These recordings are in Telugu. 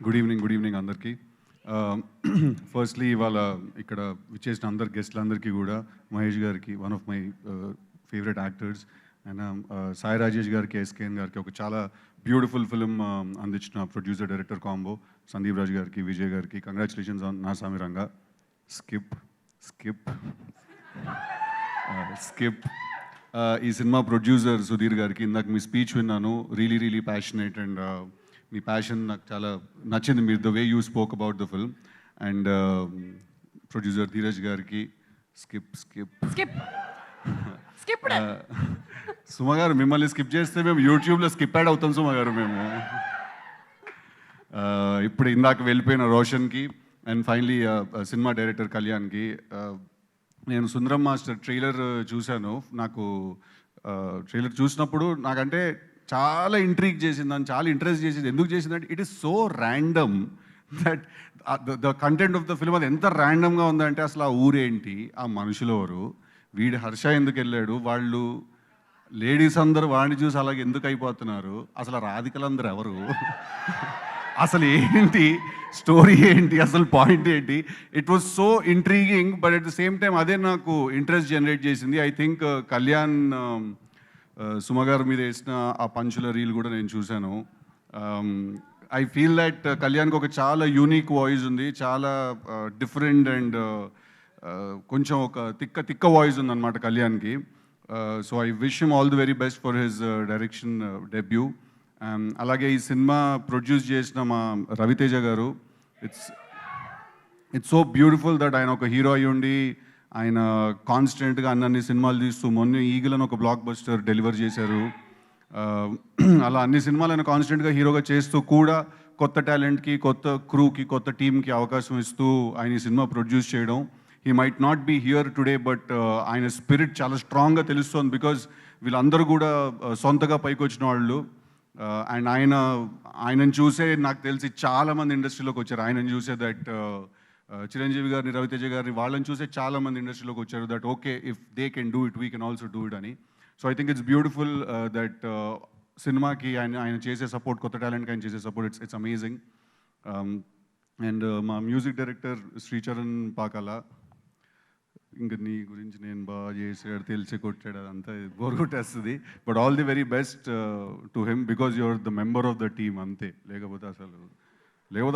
గుడ్ ఈవినింగ్ అందరికీ. ఫస్ట్లీ ఇవాళ ఇక్కడ విచ్చేసిన అందరు గెస్ట్లందరికీ కూడా, మహేష్ గారికి, one of my favourite actors, and Sai Rajesh గారికి, ఎస్కేఎన్ గారికి, ఒక చాలా బ్యూటిఫుల్ ఫిలిం అందించిన producer director combo Sandeep Raj గారికి, విజయ్ గారికి కంగ్రాచులేషన్స్ ఆన్ నా సామి రంగా. స్కిప్ ఈ సినిమా ప్రొడ్యూసర్ సుధీర్ గారికి ఇందాక మీ స్పీచ్ విన్నాను, really passionate, and me passion నాకు చాలా నచ్చింది, మీరు the way you spoke about the film. And producer Dheeraj గారికి స్కిప్ సుమ గారు, మిమ్మల్ని స్కిప్ చేస్తే మేము యూట్యూబ్లో స్కిప్ యాడ్ అవుతాం సుమ గారు మేము. ఇప్పుడు ఇందాక వెళ్ళిపోయిన రోషన్కి, అండ్ ఫైనలీ సినిమా డైరెక్టర్ కళ్యాణ్కి. నేను సుందరం మాస్టర్ ట్రైలర్ చూశాను. నాకు ట్రైలర్ చూసినప్పుడు నాకంటే చాలా ఇంట్రీగ్ చేసిందని, చాలా ఇంట్రెస్ట్ చేసింది. ఎందుకు చేసిందంటే it is so random that the content of the film అది ఎంత ర్యాండమ్గా ఉందంటే, అసలు ఆ ఊరేంటి, ఆ మనుషులు ఎవరు, వీడి హర్ష ఎందుకు వెళ్ళాడు, వాళ్ళు లేడీస్ అందరూ వాడిని చూసి అలాగే ఎందుకు అయిపోతున్నారు, అసలు రాధికలందరూ ఎవరు, అసలు ఏంటి స్టోరీ ఏంటి, అసలు పాయింట్ ఏంటి. It was so intriguing, but at the same time అదే నాకు ఇంట్రెస్ట్ జనరేట్ చేసింది. ఐ థింక్ కళ్యాణ్ సుమ గారి మీద వేసిన ఆ పంచుల రీల్ కూడా నేను చూశాను. ఐ ఫీల్ దట్ కళ్యాణ్కి ఒక చాలా యూనిక్ వాయిస్ ఉంది, చాలా డిఫరెంట్ అండ్ కొంచెం ఒక తిక్క వాయిస్ ఉందన్నమాట కళ్యాణ్కి. So I wish him all the very best for his direction debut. అలాగే ఈ సినిమా ప్రొడ్యూస్ చేసిన మా రవితేజ గారు, ఇట్స్ సో బ్యూటిఫుల్ దట్ ఆయన ఒక హీరో అయ్యి ఉండి ఆయన కాన్స్టెంట్గా అన్ని సినిమాలు తీస్తూ, మొన్న ఈగలను ఒక బ్లాక్ బస్టర్ డెలివర్ చేశారు. అలా అన్ని సినిమాలు ఆయన కాన్స్టెంట్గా హీరోగా చేస్తూ కూడా కొత్త టాలెంట్కి, కొత్త క్రూకి, కొత్త టీమ్కి అవకాశం ఇస్తూ ఆయన ఈ సినిమా ప్రొడ్యూస్ చేయడం. He might not be here today, but ఆయన స్పిరిట్ చాలా స్ట్రాంగ్గా తెలుస్తోంది. బికాజ్ వీళ్ళందరూ కూడా సొంతగా పైకి వచ్చిన వాళ్ళు. అండ్ ఆయనను చూసే నాకు తెలిసి చాలామంది ఇండస్ట్రీలోకి వచ్చారు. ఆయనను చూసే దట్ చిరంజీవి గారిని, రవితేజ గారిని, వాళ్ళని చూసే చాలామంది ఇండస్ట్రీలోకి వచ్చారు. That okay, if they can do it, we can also do it అని. So I think it's beautiful that సినిమాకి ఆయన చేసే సపోర్ట్, కొత్త టాలెంట్కి ఆయన చేసే సపోర్ట్, ఇట్స్ అమేజింగ్. అండ్ మా మ్యూజిక్ డైరెక్టర్ శ్రీచరణ్ పాకాల, ఇంకా నీ గురించి నేను బాగా చేసాడు, తెలిసి కొట్టాడు, అదంతా బోర్ కొట్టేస్తుంది. But all the very best to him, because your the member of the team, అంతే. లేకపోతే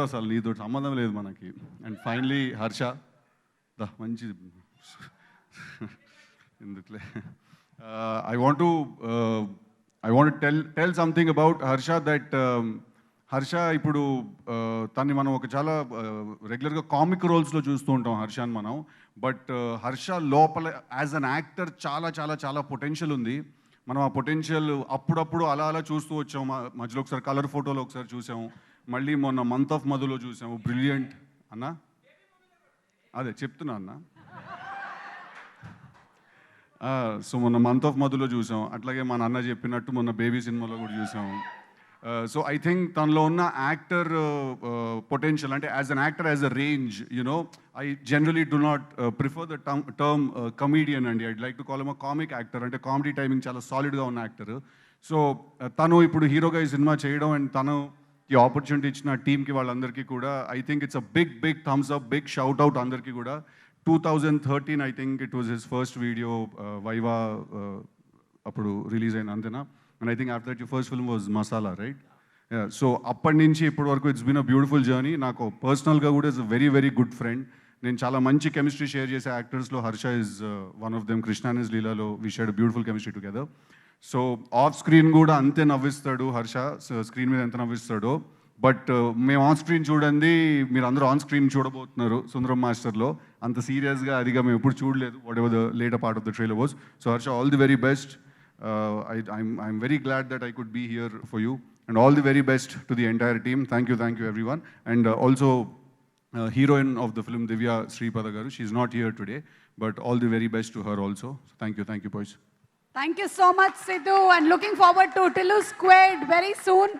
అసలు నీతో సంబంధం లేదు మనకి. అండ్ ఫైనలీ హర్ష, మంచి ఎందుకులే. I want tell something about Harsha, that Harsha ఇప్పుడు తన్ని మనం ఒక చాలా రెగ్యులర్గా కామిక్ రోల్స్లో చూస్తూ ఉంటాం హర్షని మనం. బట్ హర్ష లోపల యాజ్ అన్ యాక్టర్ చాలా చాలా చాలా పొటెన్షియల్ ఉంది. మనం ఆ పొటెన్షియల్ అప్పుడప్పుడు అలా చూస్తూ వచ్చాం. మధ్యలో ఒకసారి కలర్ ఫోటోలో ఒకసారి చూసాం, మళ్ళీ మొన్న మంత్ ఆఫ్ మధులో చూసాము. బ్రిలియంట్ అన్న, అదే చెప్తున్నా అన్న. సో మొన్న మంత్ ఆఫ్ మధులో చూసాం, అట్లాగే మన అన్న చెప్పినట్టు మొన్న బేబీ సినిమాలో కూడా చూసాం. సో ఐ థింక్ తనలో ఉన్న యాక్టర్ పొటెన్షియల్, అంటే as an actor, as a range, you know, I generally do not prefer the term comedian అండి. I'd like to call him a comic actor. అంటే కామెడీ టైమింగ్ చాలా సాలిడ్గా ఉన్న యాక్టర్. సో తను ఇప్పుడు హీరోగా ఈ సినిమా చేయడం, అండ్ తను ఈ ఆపర్చునిటీ ఇచ్చిన టీమ్కి, వాళ్ళందరికీ కూడా I think it's a big thumbs up, big shout out అందరికీ కూడా. 2013 I think it was his first video, Viva అప్పుడు రిలీజ్ అయిన, అంతేనా? And I think after that your first film was Masala, right? So అప్పటి నుంచి ఇప్పటి వరకు it's been a beautiful journey. నాకు పర్సనల్గా కూడా is a very good friend. నేను చాలా మంచి కెమిస్ట్రీ షేర్ చేసే యాక్టర్స్లో Harsha is one of them. Krishna and లీలాలో we shared beautiful chemistry together. So off screen కూడా అంతే నవ్విస్తాడు హర్ష, స్క్రీన్ మీద ఎంత నవ్విస్తాడో. బట్ మేము ఆన్ స్క్రీన్ చూడండి, మీరు అందరూ ఆన్ స్క్రీన్ చూడబోతున్నారు సుందరం మాస్టర్లో. అంత సీరియస్గా అదిగా మేము ఎప్పుడు చూడలేదు, what ever the later part of the trailer was. So Harsha, all the very best. I'm very glad that I could be here for you, and all the very best to the entire team. Thank you everyone. And also heroine of the film, Divya Sripada garu, she's not here today, but all the very best to her also. So thank you boys. Thank you so much, Sidhu, and looking forward to Tillu Squared very soon.